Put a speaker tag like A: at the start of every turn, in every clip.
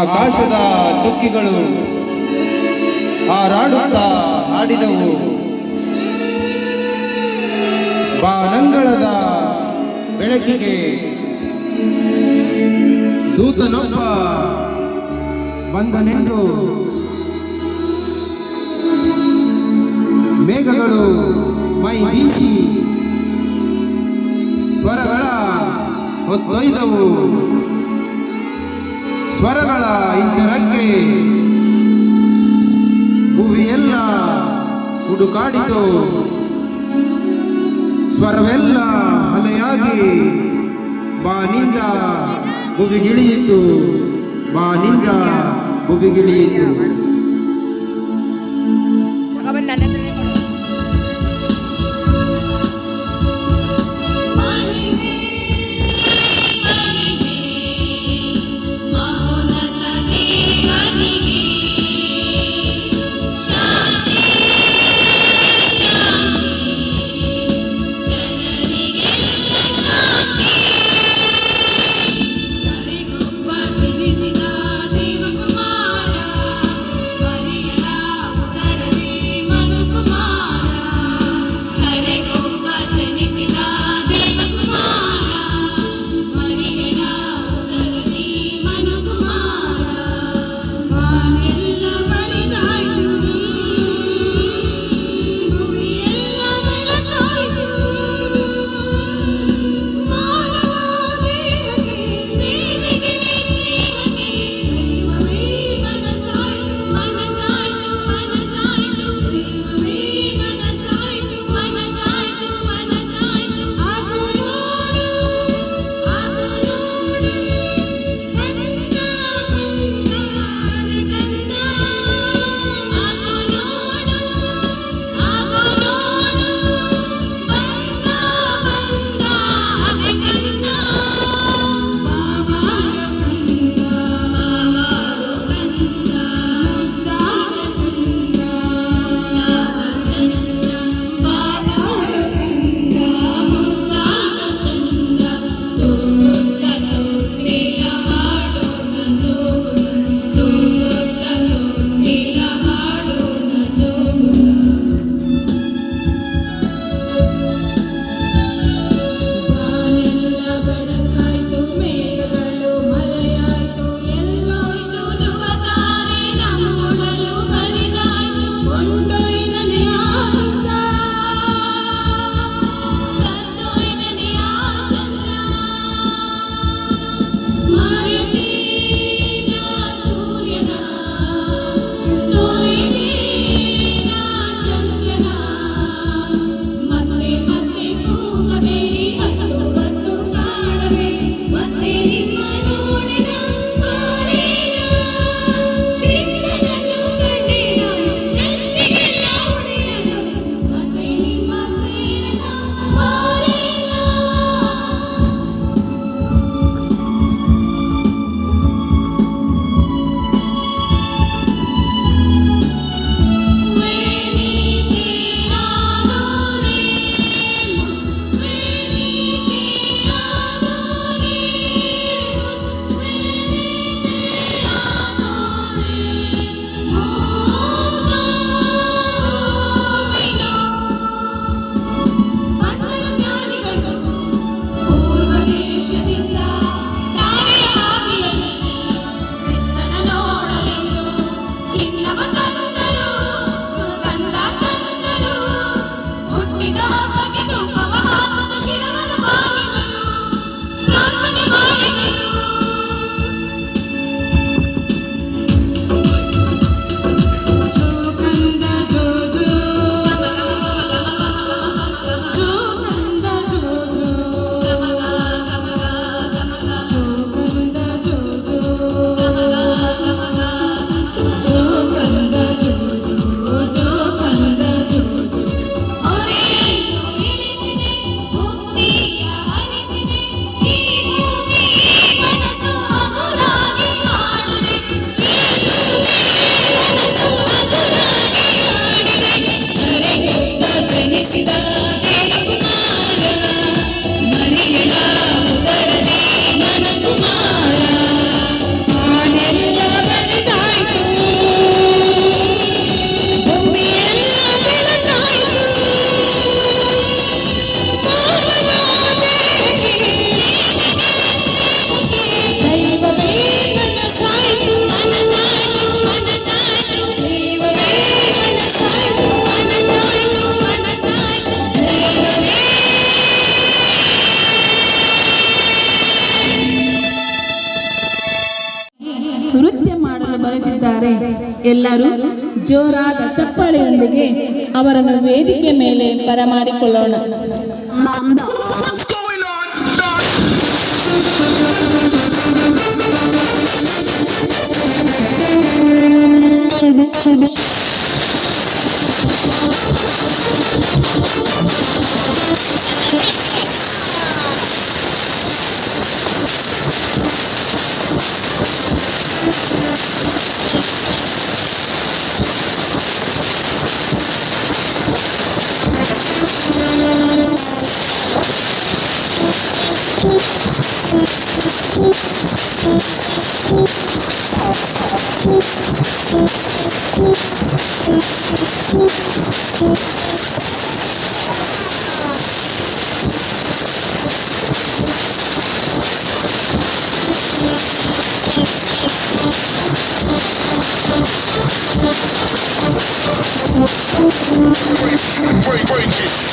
A: ಆಕಾಶದ ಚುಕ್ಕಿಗಳು ಹಾರಾಡುತ್ತಾ ಹಾಡಿದವು. ಬಾನಂಗಳದ ಬೆಳಕಿಗೆ ದೂತನೊಬ್ಬ ಬಂದನೆಂದು ಮೇಘಗಳು ಮೈ ಬೀಸಿ ಸ್ವರಗಳ ಹೊತ್ತೊಯ್ದವು. ಸ್ವರಗಳ ಇಂಚರಕ್ಕೆ ಭುವಿಯೆಲ್ಲ ಹುಡುಕಾಡಿತು. ಸ್ವರವೆಲ್ಲ ಅಲೆಯಾಗಿ ಬಾನಿಂದ ಭುವಿಗಿಳಿಯಿತು, ಬಾನಿಂದ ಭುವಿಗಿಳಿಯಿತು.
B: Gama ಎಲ್ಲರೂ ಜೋರಾದ ಚಪ್ಪಾಳೆಯೊಂದಿಗೆ ಅವರನ್ನು ವೇದಿಕೆ ಮೇಲೆ ಬರಮಾಡಿಕೊಳ್ಳೋಣ.
C: Break it.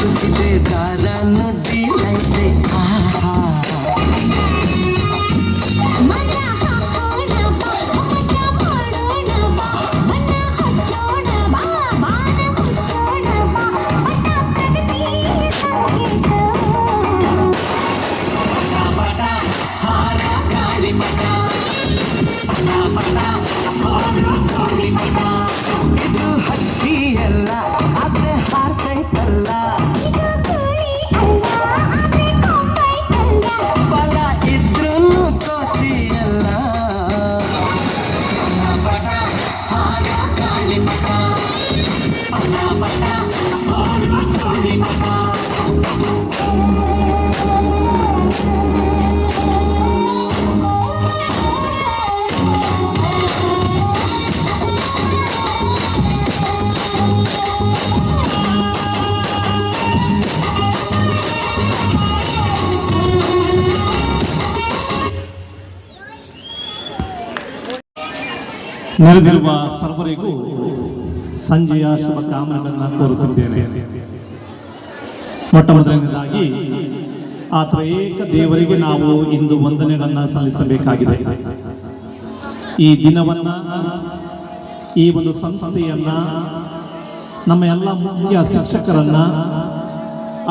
C: ತುಟಿದೆ ದಾರ ನುಡಿಲೈತೆ ಆಹಾ
D: ಮನ ಹಾಕೋಣ ಬಾ ಮನ ಮಾಡೋಣ ಬಾ ಮನ ಹಚ್ಚೋಣ ಬಾ ಬಾನ ಮುಚ್ಚೋಣ ಬಾ ಮನ ಪ್ರಗತಿ ಸಂಗೀತ
C: ಪಟ ಹಾರ ಗಾಳಿ ಪಟ ಪಟ ಪಟ ಗಾಳಿ ಪಟ ಇದು ಹಕ್ಕಿಯಲ್ಲ ಆದ್ರೆ ಹಾರ್ತೈತಲ್ಲ
D: ಇದು ಕೋಳಿ ಅಲ್ಲ ಆದ್ರೆ ಕೊಂಬೈತಲ್ಲ
C: ಬಲ ಇದ್ರೂ ಕೋತಿಯಲ್ಲ ಪಟ ಹಾರ ಗಾಳಿ ಪಟ ಪಟ ಪಟ ಗಾಳಿ ಪಟ
E: ನೆರೆದಿರುವ ಸರ್ವರಿಗೂ ಸಂಜೆಯ ಶುಭ ಕಾಮನೆಗಳನ್ನು ಕೋರುತ್ತಿದ್ದೇನೆ. ಮೊಟ್ಟ ಮೊದಲನೇದಾಗಿ ಆ ತ್ರಯೇಕ ದೇವರಿಗೆ ನಾವು ಇಂದು ವಂದನೆಗಳನ್ನು ಸಲ್ಲಿಸಬೇಕಾಗಿದೆ. ಈ ದಿನವನ್ನ, ಈ ಒಂದು ಸಂಸ್ಥೆಯನ್ನ, ನಮ್ಮ ಎಲ್ಲ ಮುಖ್ಯ ಶಿಕ್ಷಕರನ್ನ,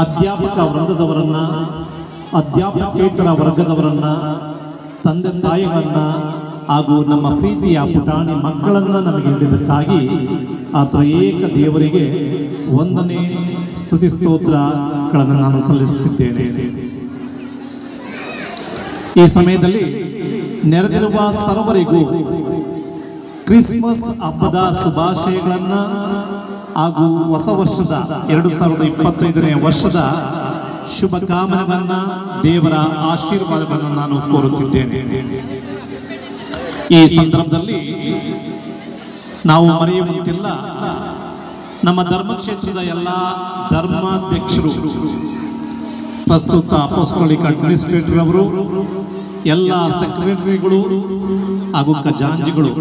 E: ಅಧ್ಯಾಪಕ ವೃಂದದವರನ್ನ, ಅಧ್ಯಾಪಕೇತರ ವರ್ಗದವರನ್ನ, ತಂದೆ ತಾಯಿಗಳನ್ನ ಹಾಗೂ ನಮ್ಮ ಪ್ರೀತಿಯ ಪುಟಾಣಿ ಮಕ್ಕಳನ್ನು ನಮಗೆ ನೀಡಿದ್ದಕ್ಕಾಗಿ ಆ ತ್ರಯೇಕ ದೇವರಿಗೆ ವಂದನೆ ಸ್ತುತಿ ಸ್ತೋತ್ರಗಳನ್ನು ನಾನು ಸಲ್ಲಿಸುತ್ತಿದ್ದೇನೆ. ಈ ಸಮಯದಲ್ಲಿ ನೆರೆದಿರುವ ಸರ್ವರಿಗೂ ಕ್ರಿಸ್ಮಸ್ ಹಬ್ಬದ ಶುಭಾಶಯಗಳನ್ನು ಹಾಗೂ ಹೊಸ ವರ್ಷದ 2025ನೇ ವರ್ಷದ ಶುಭ ಕಾಮನೆಗಳನ್ನು, ದೇವರ ಆಶೀರ್ವಾದಗಳನ್ನು ನಾನು ಕೋರುತ್ತಿದ್ದೇನೆ. ಈ ಸಂದರ್ಭದಲ್ಲಿ ನಾವು ಮರೆಯುವಂತಿಲ್ಲ, ನಮ್ಮ ಧರ್ಮಕ್ಷೇತ್ರದ ಎಲ್ಲ ಧರ್ಮಾಧ್ಯಕ್ಷರು, ಪ್ರಸ್ತುತ ಅಪೊಸ್ಟೋಲಿಕ್ ಅಡ್ಮಿನಿಸ್ಟ್ರೇಟರ್ ಅವರು, ಎಲ್ಲ ಸೆಕ್ರೆಟರಿಗಳು ಹಾಗೂ ಖಜಾಂಚಿಗಳು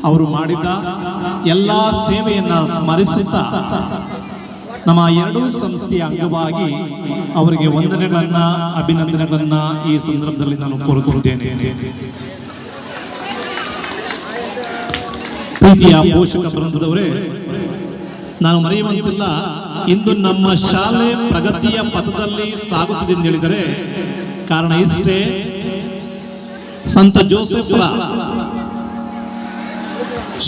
E: ಅವರು ಮಾಡಿದ ಎಲ್ಲ ಸೇವೆಯನ್ನು ಸ್ಮರಿಸುತ್ತಾ ನಮ್ಮ ಎರಡೂ ಸಂಸ್ಥೆಯ ಅಂಗವಾಗಿ ಅವರಿಗೆ ವಂದನೆಗಳನ್ನ, ಅಭಿನಂದನೆಗಳನ್ನ ಈ ಸಂದರ್ಭದಲ್ಲಿ ನಾನು ಕೋರುತ್ತಿದ್ದೇನೆ. ಪ್ರೀತಿಯ ಪೋಷಕ ವೃಂದದವರೇ, ನಾನು ಮರೆಯುವಂತಿಲ್ಲ, ಇಂದು ನಮ್ಮ ಶಾಲೆ ಪ್ರಗತಿಯ ಪಥದಲ್ಲಿ ಸಾಗುತ್ತಿದೆ ಎಂದು ಹೇಳಿದರೆ ಕಾರಣ ಇಷ್ಟೇ. ಸಂತ ಜೋಸೆಫರ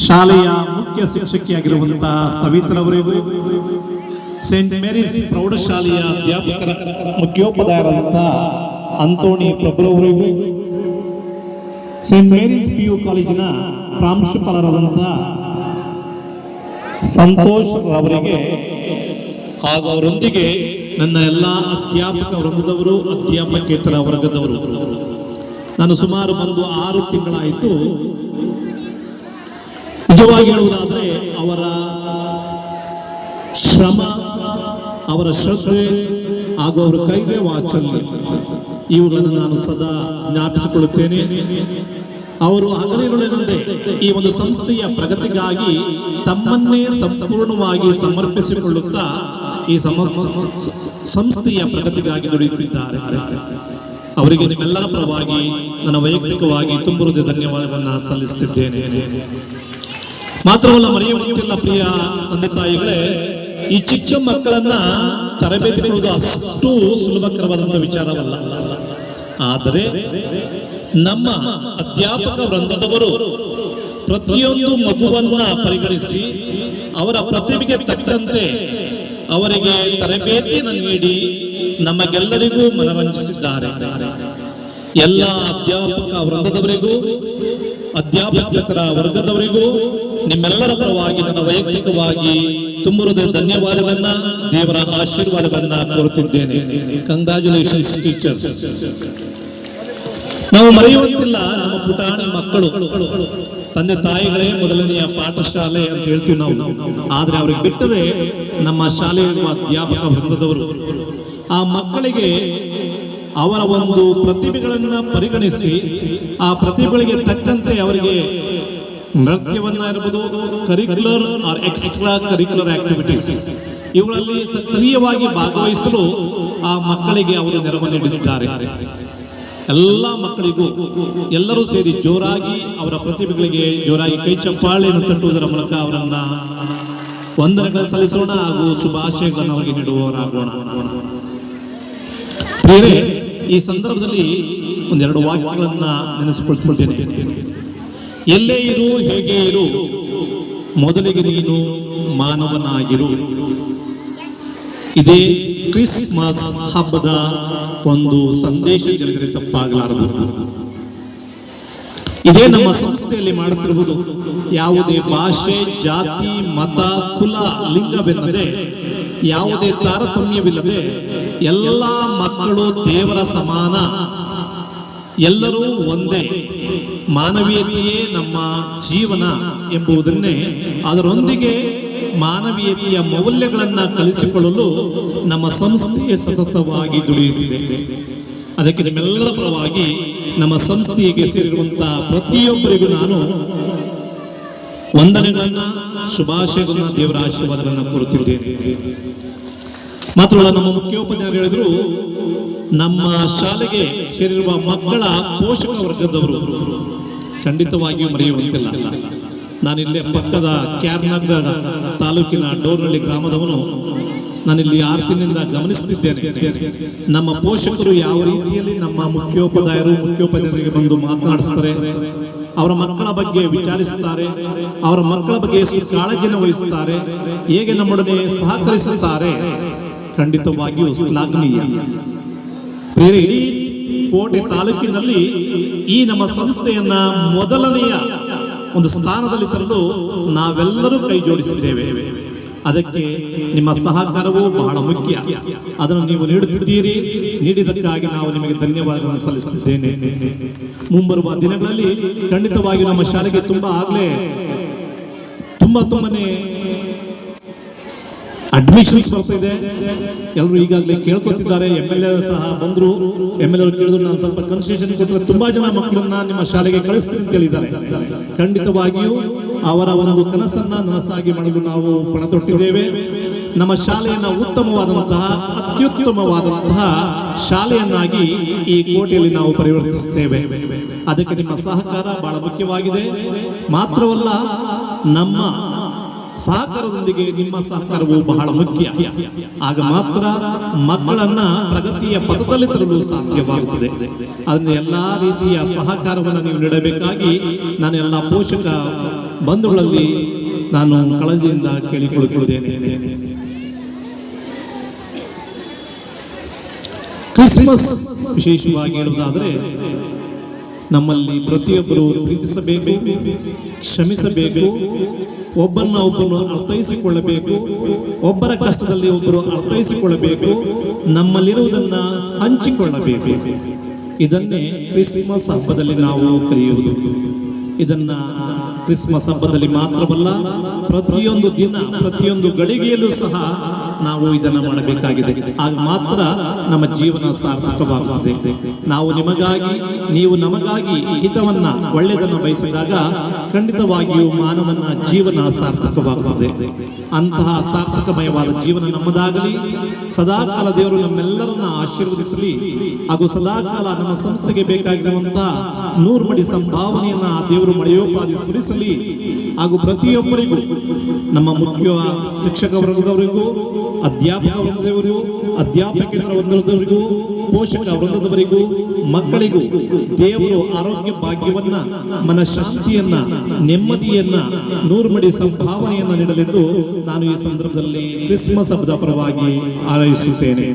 E: ಶಾಲೆಯ ಮುಖ್ಯ ಶಿಕ್ಷಕಿಯಾಗಿರುವಂತಹ ಸವಿತ್ರವರಿಗೂ, ಸೇಂಟ್ ಮೇರೀಸ್ ಪ್ರೌಢಶಾಲೆಯ ಅಧ್ಯಾಪಕರ ಮುಖ್ಯೋಪಾಧ್ಯಾಯರಾದಂತಹ ಅಂತೋಣಿ ಪ್ರಭುರವರಿಗೂ, ಸೇಂಟ್ ಮೇರೀಸ್ PU ಕಾಲೇಜಿನ ಪ್ರಾಂಶುಪಾಲರಾದಂತಹ ಸಂತೋಷ್ ರವರಿಗೆ ಹಾಗೂ ಅವರೊಂದಿಗೆ ನನ್ನ ಎಲ್ಲ ಅಧ್ಯಾಪಕ ವೃಂದದವರು, ಅಧ್ಯಾಪಕೇತರ ವರ್ಗದವರು, ನಾನು ಸುಮಾರು ಬಂದು 6 ತಿಂಗಳಾಯಿತು. ನಿಜವಾಗಿ ಹೇಳುವುದಾದರೆ ಅವರ ಶ್ರಮ, ಅವರ ಶ್ರದ್ಧೆ ಹಾಗೂ ಅವರ ಕೈಗೆ ವಾಚಲ್ಯ ಇವುಗಳನ್ನು ನಾನು ಸದಾ ಜ್ಞಾಪಿಸಿಕೊಳ್ಳುತ್ತೇನೆ. ಅವರು ಹಗಲಿರುಳೆಂದೇ ಈ ಒಂದು ಸಂಸ್ಥೆಯ ಪ್ರಗತಿಗಾಗಿ ತಮ್ಮನ್ನೇ ಸಂಪೂರ್ಣವಾಗಿ ಸಮರ್ಪಿಸಿಕೊಳ್ಳುತ್ತಾ ಈ ಸಂಸ್ಥೆಯ ಪ್ರಗತಿಗಾಗಿ ದುಡಿಯುತ್ತಿದ್ದಾರೆ. ಅವರಿಗೆ ನಿಮ್ಮೆಲ್ಲರ ಪರವಾಗಿ ನನ್ನ ವೈಯಕ್ತಿಕವಾಗಿ ತುಂಬ ಹೃದಯ ಧನ್ಯವಾದಗಳನ್ನು ಸಲ್ಲಿಸುತ್ತಿದ್ದೇನೆ. ಮಾತ್ರವಲ್ಲ, ಮರೆಯುವಂತಿಲ್ಲ ಪ್ರಿಯ ತಂದೆ ತಾಯಿಗಳೇ, ಈ ಚಿಕ್ಕ ಮಕ್ಕಳನ್ನ ತರಬೇತಿ ಕೊಡುವುದು ಅಷ್ಟು ಸುಲಭಕರವಾದಂಥ ವಿಚಾರವಲ್ಲ. ಆದರೆ ನಮ್ಮ ಅಧ್ಯಾಪಕ ವೃಂದದವರು ಪ್ರತಿಯೊಂದು ಮಗುವನ್ನ ಪರಿಗಣಿಸಿ ಅವರ ಪ್ರತಿಭೆಗೆ ತಕ್ಕಂತೆ ಅವರಿಗೆ ತರಬೇತಿಯನ್ನು ನೀಡಿ ನಮಗೆಲ್ಲರಿಗೂ ಮನರಂಜಿಸಿದ್ದಾರೆ. ಎಲ್ಲ ಅಧ್ಯಾಪಕ ವೃಂದದವರಿಗೂ, ಅಧ್ಯಾಪಕೇತರ ವರ್ಗದವರಿಗೂ ನಿಮ್ಮೆಲ್ಲರ ಪರವಾಗಿ ನನ್ನ ವೈಯಕ್ತಿಕವಾಗಿ ತುಂಬ ಹೃದಯ ಧನ್ಯವಾದಗಳನ್ನ, ದೇವರ ಆಶೀರ್ವಾದಗಳನ್ನ ಕೋರುತ್ತಿದ್ದೇನೆ. Congratulations teachers. ನಾವು ಮರೆಯುವಂತಿಲ್ಲ, ನಮ್ಮ ಪುಟಾಣಿ ಮಕ್ಕಳು ತಂದೆ ತಾಯಿಗಳೇ ಮೊದಲನೆಯ ಪಾಠಶಾಲೆ ಅಂತ ಹೇಳ್ತೀವಿ ನಾವು. ಆದ್ರೆ ಅವ್ರಿಗೆ ಬಿಟ್ಟರೆ ನಮ್ಮ ಶಾಲೆಯ ಅಧ್ಯಾಪಕ ವೃಂದದವರು ಆ ಮಕ್ಕಳಿಗೆ ಅವರ ಒಂದು ಪ್ರತಿಭೆಗಳನ್ನ ಪರಿಗಣಿಸಿ ಆ ಪ್ರತಿಭೆಗಳಿಗೆ ತಕ್ಕಂತೆ ಅವರಿಗೆ ನೃತ್ಯವನ್ನ ಇರಬಹುದು, curricular or extra curricular activities ಇವುಗಳಲ್ಲಿ ಸಕ್ರಿಯವಾಗಿ ಭಾಗವಹಿಸಲು ಆ ಮಕ್ಕಳಿಗೆ ಅವರು ನೆರವು ನೀಡಿದ್ದಾರೆ. ಎಲ್ಲ ಮಕ್ಕಳಿಗೂ ಎಲ್ಲರೂ ಸೇರಿ ಜೋರಾಗಿ ಅವರ ಪ್ರತಿಭೆಗಳಿಗೆ ಜೋರಾಗಿ ಕೈ ಚಪ್ಪಾಳೆಯನ್ನು ತಟ್ಟುವುದರ ಮೂಲಕ ಅವರನ್ನ ವಂದನೆಗಳನ್ನು ಸಲ್ಲಿಸೋಣ ಹಾಗೂ ಶುಭಾಶಯಗಳನ್ನು ಅವರಿಗೆ ನೀಡುವವರಾಗೋಣ. ಬೇರೆ ಈ ಸಂದರ್ಭದಲ್ಲಿ ಒಂದೆರಡು ವಾಕ್ಯಗಳನ್ನ ನೆನೆಸಿಕೊಳ್ತಿದ್ದೇನೆ. ಎಲ್ಲೇ ಇರು, ಹೇಗೆ ಇರು, ಮೊದಲಿಗೆ ನೀನು ಮಾನವನಾಗಿರು. ಇದೇ ಕ್ರಿಸ್ಮಸ್ ಹಬ್ಬದ ಒಂದು ಸಂದೇಶ ತಿಳಿದರೆ ತಪ್ಪಾಗಲಾರದು. ಇದೇ ನಮ್ಮ ಸಂಸ್ಥೆಯಲ್ಲಿ ಮಾಡುತ್ತಿರುವುದು. ಯಾವುದೇ ಭಾಷೆ, ಜಾತಿ, ಮತ, ಕುಲ, ಲಿಂಗವೆನ್ನದೆ, ಯಾವುದೇ ತಾರತಮ್ಯವಿಲ್ಲದೆ ಎಲ್ಲ ಮಕ್ಕಳು ದೇವರ ಸಮಾನ, ಎಲ್ಲರೂ ಒಂದೇ, ಮಾನವೀಯತೆಯೇ ನಮ್ಮ ಜೀವನ ಎಂಬುದನ್ನೇ, ಅದರೊಂದಿಗೆ ಮಾನವೀಯತೆಯ ಮೌಲ್ಯಗಳನ್ನು ಕಲಿಸಿಕೊಳ್ಳಲು ನಮ್ಮ ಸಂಸ್ಥೆ ಸತತವಾಗಿ ದುಡಿಯುತ್ತಿದೆ. ಅದಕ್ಕೆ ನಿಮ್ಮೆಲ್ಲರ ಪರವಾಗಿ ನಮ್ಮ ಸಂಸ್ಥೆಗೆ ಸೇರಿರುವಂತಹ ಪ್ರತಿಯೊಬ್ಬರಿಗೂ ನಾನು ವಂದನೆಗಳನ್ನ, ಶುಭಾಶಯಗಳನ್ನ, ದೇವರ ಆಶೀರ್ವಾದಗಳನ್ನ ಕೋರುತ್ತಿದ್ದೇನೆ. ಮಾತ್ರವಲ್ಲ, ನಮ್ಮ ಮುಖ್ಯೋಪಾಧ್ಯಾಯರು ಹೇಳಿದ್ರು, ನಮ್ಮ ಶಾಲೆಗೆ ಸೇರಿರುವ ಮಕ್ಕಳ ಪೋಷಕ ವರ್ಗದವರು ಖಂಡಿತವಾಗಿಯೂ ಮರೆಯುವಂತಿಲ್ಲ. ನಾನಿಲ್ಲೇ ಪಕ್ಕದ ಕ್ಯಾರ್ನಗರ ತಾಲೂಕಿನ ಡೋರ್ನಳ್ಳಿ ಗ್ರಾಮದವನು. ನಾನಿಲ್ಲಿ 6 ದಿನದಿಂದ ಗಮನಿಸುತ್ತಿದ್ದೇನೆ, ನಮ್ಮ ಪೋಷಕರು ಯಾವ ರೀತಿಯಲ್ಲಿ ನಮ್ಮ ಮುಖ್ಯೋಪಾಧ್ಯಾಯರಿಗೆ ಬಂದು ಮಾತನಾಡಿಸ್ತಾರೆ, ಅವರ ಮಕ್ಕಳ ಬಗ್ಗೆ ವಿಚಾರಿಸುತ್ತಾರೆ, ಅವರ ಮಕ್ಕಳ ಬಗ್ಗೆ ಎಷ್ಟು ಕಾಳಜಿಯನ್ನು ವಹಿಸುತ್ತಾರೆ, ಹೇಗೆ ನಮ್ಮೊಡನೆ ಸಹಕರಿಸುತ್ತಾರೆ. ಖಂಡಿತವಾಗಿಯೂ ಶ್ಲಾಘನೀಯ. ಬೇರೆ ಇಡೀ ಕೋಟೆ ತಾಲೂಕಿನಲ್ಲಿ ಈ ನಮ್ಮ ಸಂಸ್ಥೆಯನ್ನ ಮೊದಲನೆಯ ಒಂದು ಸ್ಥಾನದಲ್ಲಿ ತರಲು ನಾವೆಲ್ಲರೂ ಕೈ ಜೋಡಿಸಿದ್ದೇವೆ. ಅದಕ್ಕೆ ನಿಮ್ಮ ಸಹಕಾರವೂ ಬಹಳ ಮುಖ್ಯ. ಅದನ್ನು ನೀವು ನೀಡುತ್ತಿದ್ದೀರಿ. ನೀಡಿದ್ದಕ್ಕಾಗಿ ನಾವು ನಿಮಗೆ ಧನ್ಯವಾದಗಳನ್ನು ಸಲ್ಲಿಸುತ್ತಿದ್ದೇನೆ. ಮುಂಬರುವ ದಿನಗಳಲ್ಲಿ ಖಂಡಿತವಾಗಿ ನಮ್ಮ ಶಾಲೆಗೆ ತುಂಬನೇ ಅಡ್ಮಿಷನ್ಸ್ ಬರ್ತಾ ಇದೆ. ಎಲ್ಲರೂ ಈಗಾಗಲೇ ಕೇಳ್ಕೊತಿದ್ದಾರೆ. MLA ಸಹ ಬಂದ್ರು. MLA ಕೇಳಿದ್ರು, ನಾನು ಸ್ವಲ್ಪ ಕನ್ಸೆಷನ್ ಕೊಟ್ಟರೆ ತುಂಬಾ ಜನ ಮಕ್ಕಳನ್ನ ನಿಮ್ಮ ಶಾಲೆಗೆ ಕಳಿಸ್ತೀನಿ ಅಂತ ಹೇಳಿದ್ದಾರೆ. ಖಂಡಿತವಾಗಿಯೂ ಅವರ ಒಂದು ಕನಸನ್ನ ನನಸಾಗಿ ಮಾಡಲು ನಾವು ಪಣ ತೊಟ್ಟಿದ್ದೇವೆ. ನಮ್ಮ ಶಾಲೆಯನ್ನ ಉತ್ತಮವಾದಂತಹ, ಅತ್ಯುತ್ತಮವಾದಂತಹ ಶಾಲೆಯನ್ನಾಗಿ ಈ ಕೋಟೆಯಲ್ಲಿ ನಾವು ಪರಿವರ್ತಿಸುತ್ತೇವೆ. ಅದಕ್ಕೆ ನಿಮ್ಮ ಸಹಕಾರ ಬಹಳ ಮುಖ್ಯವಾಗಿದೆ. ಮಾತ್ರವಲ್ಲ, ನಮ್ಮ ಸಹಕಾರದೊಂದಿಗೆ ನಿಮ್ಮ ಸಹಕಾರವು ಬಹಳ ಮುಖ್ಯ. ಆಗ ಮಾತ್ರ ಮಕ್ಕಳನ್ನ ಪ್ರಗತಿಯ ಪಥದಲ್ಲಿ ತರಲು ಸಾಧ್ಯವಾಗುತ್ತದೆ. ಅದರಿಂದ ಎಲ್ಲಾ ರೀತಿಯ ಸಹಕಾರವನ್ನು ನೀವು ನೀಡಬೇಕಾಗಿ ನಾನು ಎಲ್ಲ ಪೋಷಕ ಬಂಧುಗಳಲ್ಲಿ ನಾನು ಕಾಳಜಿಯಿಂದ ಕೇಳಿಕೊಳ್ಳುತ್ತಿದ್ದೇನೆ. ಕ್ರಿಸ್ಮಸ್ ವಿಶೇಷವಾಗಿ ಹೇಳುವುದಾದರೆ, ನಮ್ಮಲ್ಲಿ ಪ್ರತಿಯೊಬ್ಬರು ಪ್ರೀತಿಸಬೇಕು, ಕ್ಷಮಿಸಬೇಕು, ಒಬ್ಬರನ್ನು ಅರ್ಥೈಸಿಕೊಳ್ಳಬೇಕು, ಒಬ್ಬರ ಕಷ್ಟದಲ್ಲಿ ಒಬ್ಬರು ಅರ್ಥೈಸಿಕೊಳ್ಳಬೇಕು, ನಮ್ಮಲ್ಲಿರುವುದನ್ನ ಹಂಚಿಕೊಳ್ಳಬೇಕು. ಇದನ್ನೇ ಕ್ರಿಸ್ಮಸ್ ಹಬ್ಬದಲ್ಲಿ ನಾವು ಕರೆಯುವುದು. ಇದನ್ನ ಕ್ರಿಸ್ಮಸ್ ಹಬ್ಬದಲ್ಲಿ ಮಾತ್ರವಲ್ಲ, ಪ್ರತಿಯೊಂದು ದಿನ, ಪ್ರತಿಯೊಂದು ಗಳಿಗೆಯಲ್ಲೂ ಸಹ ನಾವು ಇದನ್ನ ಮಾಡಬೇಕಾಗಿದೆ. ಆಗ ಮಾತ್ರ ನಮ್ಮ ಜೀವನ ಸಾರ್ಥಕವಾಗುತ್ತದೆ. ನಾವು ನಿಮಗಾಗಿ, ನೀವು ನಮಗಾಗಿ ಹಿತವನ್ನ, ಒಳ್ಳೆಯದನ್ನು ಬಯಸಿದಾಗ ಖಂಡಿತವಾಗಿಯೂ ಮಾನವನ ಜೀವನ ಸಾರ್ಥಕವಾಗುತ್ತದೆ. ಅಂತಹ ಸಾರ್ಥಕಮಯವಾದ ಜೀವನ ನಮ್ಮದಾಗಲಿ. ಸದಾಕಾಲ ದೇವರು ನಮ್ಮೆಲ್ಲರನ್ನ ಆಶೀರ್ವದಿಸಲಿ. ಹಾಗೂ ಸದಾಕಾಲ ನಮ್ಮ ಸಂಸ್ಥೆಗೆ ಬೇಕಾಗಿರುವಂತಹ 100 ಮಡಿ ಸಂಭಾವನೆಯನ್ನ ದೇವರು ಮಳೆಯೋಪಾದಿ ಸುರಿಸಲಿ. ಹಾಗೂ ಪ್ರತಿಯೊಬ್ಬರಿಗೂ, ನಮ್ಮ ಮುಖ್ಯ ಶಿಕ್ಷಕ ವರ್ಗದವರಿಗೂ, ಅಧ್ಯಾಪಕ ವೃಂದದವರಿಗೂ, ಅಧ್ಯಾಪಕೇತರ ವೃಂದದವರಿಗೂ, ಪೋಷಕ ವೃಂದದವರಿಗೂ, ಮಕ್ಕಳಿಗೂ ದೇವರು ಆರೋಗ್ಯ ಭಾಗ್ಯವನ್ನ, ಮನಃಶಾಂತಿಯನ್ನ, ನೆಮ್ಮದಿಯನ್ನ, 100 ಮಡಿ ಸಂಭಾವನೆಯನ್ನ ನೀಡಲೆಂದು ನಾನು ಈ ಸಂದರ್ಭದಲ್ಲಿ ಕ್ರಿಸ್ಮಸ್ ಹಬ್ಬದ ಪರವಾಗಿ ಹಾರೈಸುತ್ತೇನೆ.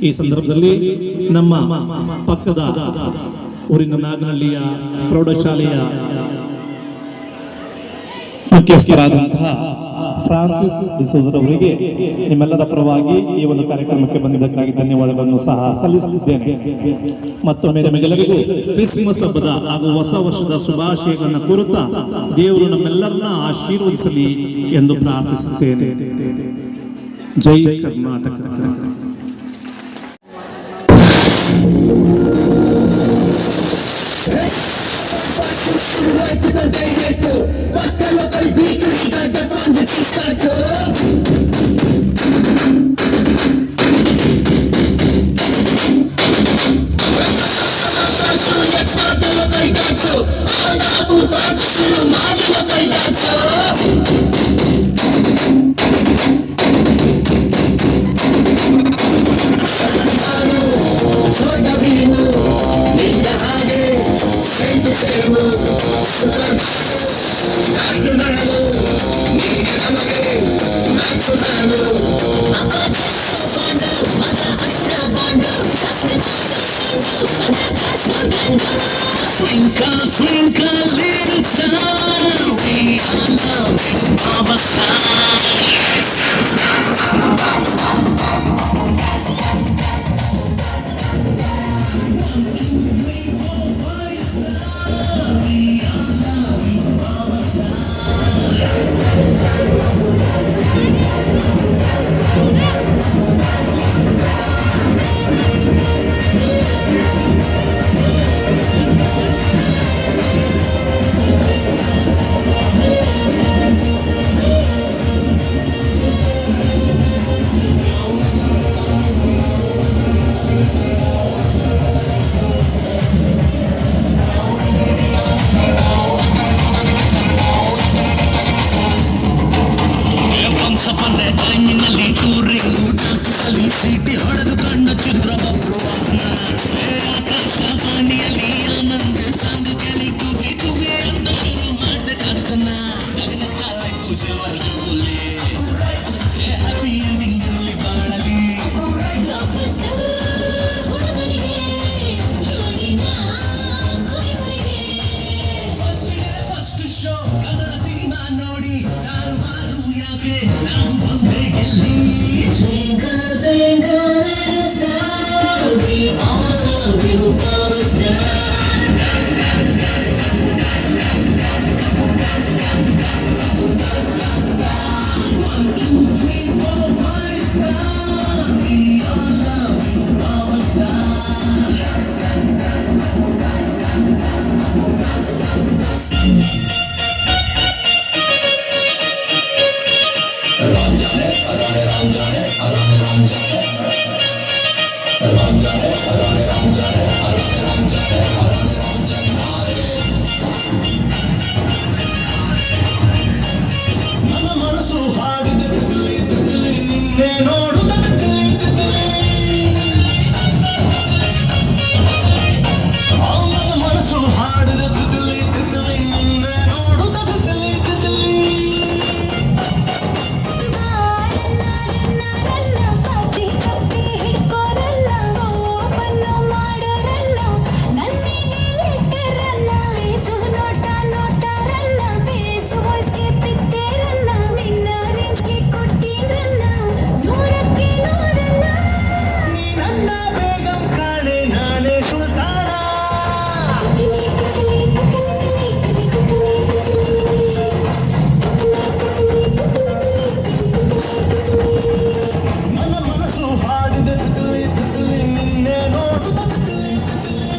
E: ಈ ಸಂದರ್ಭದಲ್ಲಿ ನಮ್ಮ ಪಕ್ಕದ ಊರಿನ ನಾಗನಹಳ್ಳಿಯ ಪ್ರೌಢಶಾಲೆಯ ಮುಖ್ಯಸ್ಥರಾದಂತಹ ಫ್ರಾನ್ಸಿಸ್ ಡಿಸೋಜರ್ ಅವರಿಗೆ ನಿಮ್ಮೆಲ್ಲರ ಪರವಾಗಿ ಈ ಒಂದು ಕಾರ್ಯಕ್ರಮಕ್ಕೆ ಬಂದಿದ್ದಕ್ಕಾಗಿ ಧನ್ಯವಾದಗಳನ್ನು ಸಹ ಸಲ್ಲಿಸುತ್ತಿದ್ದೇನೆ. ಮತ್ತೊಮ್ಮೆ ನಿಮಗೆಲ್ಲರಿಗೂ ಕ್ರಿಸ್ಮಸ್ ಹಬ್ಬದ ಹಾಗೂ ಹೊಸ ವರ್ಷದ ಶುಭಾಶಯಗಳನ್ನು ಕೋರುತ್ತಾ ದೇವರು ನಮ್ಮೆಲ್ಲರನ್ನ ಆಶೀರ್ವದಿಸಲಿ ಎಂದು ಪ್ರಾರ್ಥಿಸುತ್ತೇನೆ. ಜೈ Karnataka.
F: Local beat, we got the bomb, let's start.
C: Twinkle, twinkle, little star, we are loving our star. Once upon a time in a little ring, ಸಲಿ ಸೀಟಿ ಹೊಡೆದು ಕಣ್ಣ ಚಿತ್ರವೊಬ್ಬರು ಆಕಾಶವಾಣಿಯಲ್ಲಿ ಆನಂದ ಸಂಗ ಕೇಳಿ ಕುವಿ ಕುವಿ ಅಂತ ಶುರು ಮಾಡಿದ ಕನಸನ್ನ ಹ್ಯಾಪಿ ಎಂಡಿಂಗ್ ಅಲ್ಲಿ ಬಾಳಲಿ ಫಸ್ಟ್ ಶೋ ಕನ್ನಡ ಸಿನಿಮಾ ನೋಡಿ ಯಾರು ಮಾರು ಯಾಕೆ ನಾವು ಒಂದೇ ಗೆಲ್ಲಿ Twinkle, twinkle, little star, we all love you, our star. One, two, three, four, five, star, we all love you, our star. ನನ್ನ ಮನಸ್ಸು ಹಾಡಿದ ತಿದ್ಲಿ ತಿದ್ಲಿ ನಿನ್ನೆ ನೋಡುದ ತಿದ್ಲಿ ತಿದ್ಲಿ ನನ್ನ ಮನಸ್ಸು ಹಾಡಿದ ತಿದ್ಲಿ ತಿದ್ಲಿ ನಿನ್ನೆ ನೋಡುದ ತಿದ್ಲಿ ತಿದ್ಲಿ
D: ಪಾಟಿ ಕಪ್ಪಿ ಹಿಡ್ಕೋರಲ್ಲ ಓಪನ್ ಮಾಡೋರಲ್ಲ ನನ್ನಿಗೆ ಲೆಟರಲ್ಲ ಬೇಸು ನೋಟ ನೋಟಾರಲ್ಲ ಬೇಸು ವಾಯ್ಸ್ಗೆ ಬಿತ್ತೇರಲ್ಲ ನಿನ್ನ ರೇಂಜ್ಗೆ ಕೊಟ್ಟಿರಲ್ಲ ನೂರಕ್ಕೆ ನೂರಲ್ಲ
C: ನೀ ನನ್ನ ಬೇಗಂ ಕಾಣೆ ನಾನೇ ಸುಲ್ತಾನ
D: ಕಿಲಿ ಕಿಲಿ ಕಿಲಿ ಕಿಲಿ ಕಿಲಿ
C: ನನ್ನ ಮನಸ್ಸು ಹಾಡಿದ ತಿದ್ಲಿ ತಿದ್ಲಿ ನಿನ್ನೆ ನೋಡುದ ತಿದ್ಲಿ ತಿದ್ಲಿ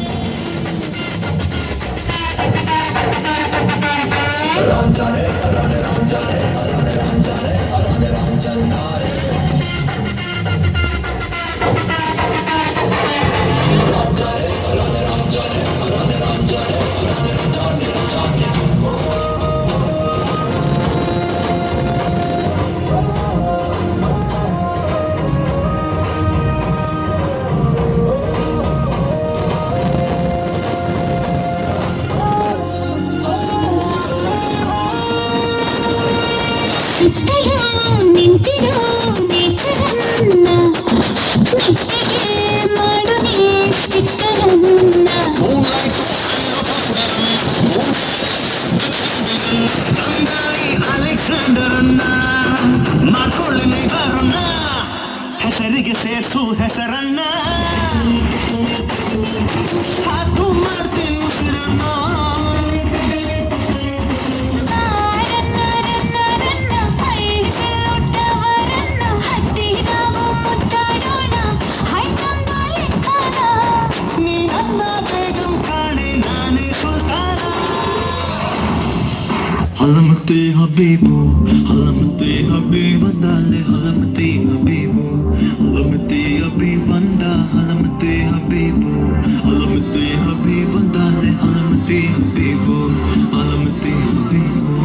D: ಸಿಕ್ಕರ ನಿಂತಿರೋ ನೇಚರನ್ನ ಮೆಟ್ಟಿಗೆ ಮಾಡು ನೀ ಸ್ಟಿಕ್ಕರನ್ನ
C: ಅಲೆಕ್ಸಾಂಡರನ್ನ ಮಾಡ್ಕೊಳ್ಳಿ ನೈಬರನ್ನ ಹೆಸರಿಗೆ ಸೇರ್ಸು ಹೆಸರನ್ನ ಹಾಕು ಮಾಡ್ತೀನಿ ಉಸಿರನ್ನ
D: ರನ್ನ ರನ್ನ ರನ್ನ ಐಸಲುಟ್ಟವರನ್ನ ಹತ್ತಿ ನಾವು ಮುತ್ತಾಡೋಣ ಹೈಕಂದ ಲೆಕ್ಕನ
C: ನೀ ನನ್ನ ಬೇಗಂ ಕಾಣೆ ನಾನೇ ಸುಲ್ತಾನ ಹಲಮತಿ ಹಬೀಬು ಹಲಮತಿ ಹಬೀಬ್ ದಾಲೆ ಹಲಮತಿ ಹಬೀಬು ಹಲಮತಿ ಹಬೀಬ್ ಅಂದ ಹಲಮತಿ ಹಬೀಬು ಹಲಮತಿ ಹಬೀಬ್ ದಾಲೆ ಹಲಮತಿ ಹಬೀಬು ಹಲಮತಿ ಹಬೀಬು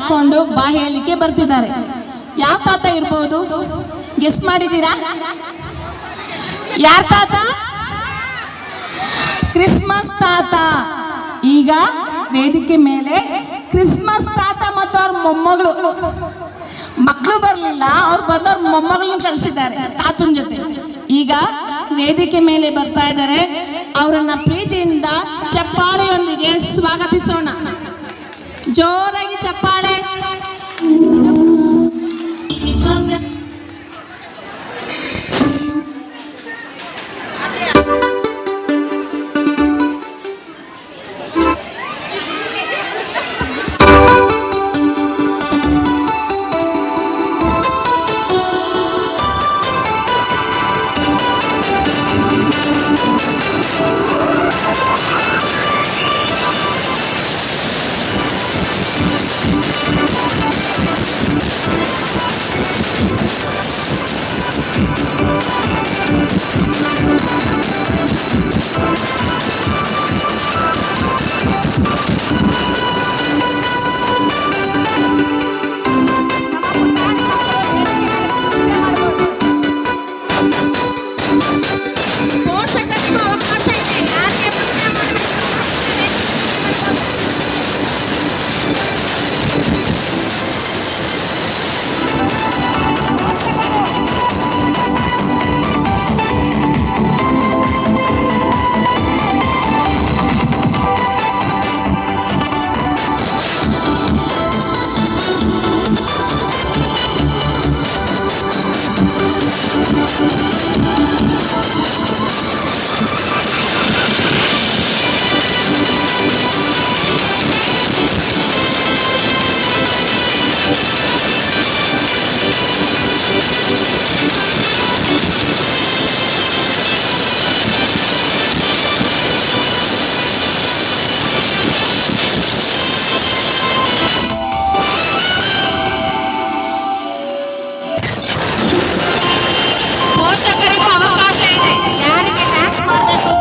B: ಹಾಕೊಂಡು ಬಾ ಹೇಳಲಿಕ್ಕೆ ಬರ್ತಿದ್ದಾರೆ. ಯಾವ ತಾತ ಇರ್ಬೋದು? ಗೆಸ್ ಮಾಡಿದ್ದೀರಾ? ಯಾರ ತಾತ? ಕ್ರಿಸ್ಮಸ್ ತಾತ. ಈಗ ವೇದಿಕೆ ಮೇಲೆ ಕ್ರಿಸ್ಮಸ್ ತಾತ ಮತ್ತು ಅವ್ರ ಮೊಮ್ಮಗಳು, ಮಕ್ಕಳು ಬರಲಿಲ್ಲ, ಅವ್ರು ಬರ್ದವ್ರ ಮೊಮ್ಮಗಳನ್ನ ಕಳಿಸಿದ್ದಾರೆ ತಾತನ ಜೊತೆ. ಈಗ ವೇದಿಕೆ ಮೇಲೆ ಬರ್ತಾ ಇದ್ದಾರೆ. ಅವರನ್ನ ಪ್ರೀತಿಯಿಂದ ಚಪ್ಪಾಳೆಯೊಂದಿಗೆ ಸ್ವಾಗತಿಸೋಣ. ಜೋರಾಗಿ ಚಪ್ಪಾಳೆ. ಪೋಷಕರಿಗೂ ಅವಕಾಶ ಇದೆ. ಯಾರಿಗೆ ಡ್ಯಾನ್ಸ್ ಮಾಡಬೇಕು?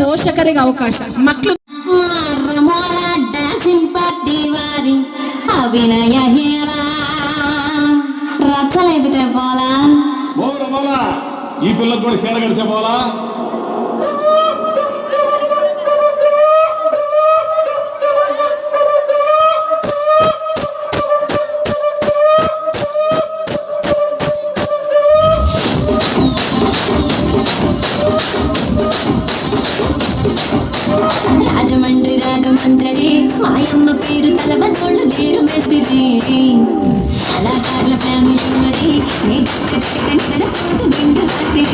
B: ಪೋಷಕರಿಗೆ ಅವಕಾಶ. ಮಕ್ಕಳು
D: ಮಾರಮೋಲ ಡ್ಯಾನ್ಸಿಂಗ್ ಪಾರ್ಟಿ ವಾರಿ ಅಭಿನಯ ಹೇಳ రచ్చలైపోతే పోలా
F: పోలా ఈ పిల్లకి కూడా సేడ కడితే పోలా
D: రాజమండ్రి రాగమంత్రి మాయమ్మ పేరు తలవన్నోళ్ళు లేరు మేస్తిరి కళాకారుల ఫ్యామిలీ మరి పోటు నిండు రాత్రి